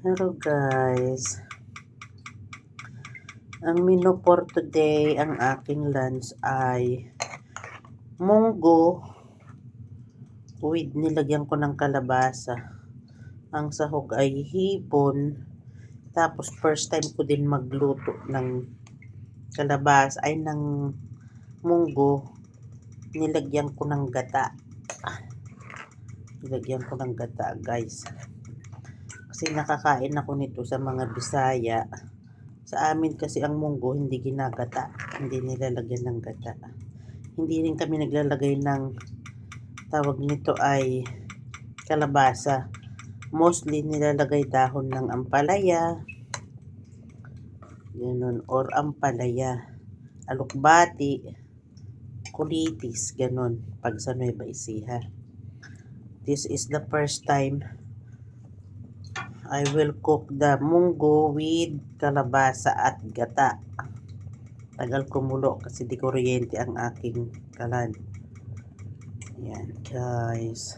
Hello guys, ang menu for today, ang aking lunch ay munggo with nilagyan ko ng kalabasa. Ang sahog ay hipon. Tapos first time ko din magluto ng kalabasa ay ng munggo. Nilagyan ko ng gata. Nilagyan ko ng gata guys. Kasi nakakain ako nito sa mga Bisaya. Sa amin kasi ang munggo hindi ginagata, hindi nilalagyan ng gata. Hindi rin kami naglalagay ng tawag nito ay kalabasa. Mostly nilalagay dahon ng ampalaya, ganun, or ampalaya, alokbati, kulitis, ganun, pag sa Nueva Ecija. This is the first time I will cook the munggo with kalabasa at gata. Tagal kumulo kasi di kuryente ang aking kalan. Yan guys.